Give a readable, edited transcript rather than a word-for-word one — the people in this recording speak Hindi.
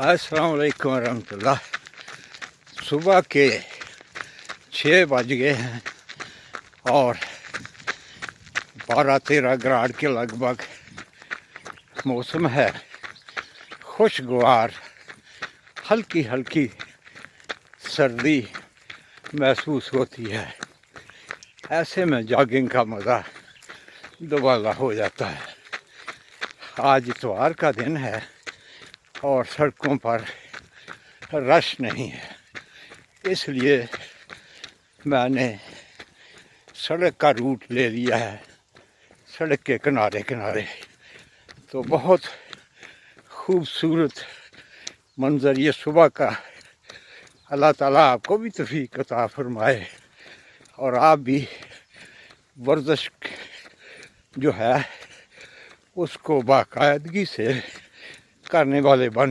अस्सलाम वालेकुम रहमतुल्लाह। सुबह के 6 बज गए हैं और 12-13 ग्राड के लगभग मौसम है। खुशगवार हल्की हल्की सर्दी महसूस होती है। ऐसे में जॉगिंग का मज़ा दोबारा हो जाता है। आज इतवार का दिन है और सड़कों पर रश नहीं है, इसलिए मैंने सड़क का रूट ले लिया है। सड़क के किनारे किनारे तो बहुत खूबसूरत मंज़र ये सुबह का। अल्लाह ताला आपको भी तौफीक अता फरमाए और आप भी वर्जिश जो है उसको बाकायदगी से करने वाले बन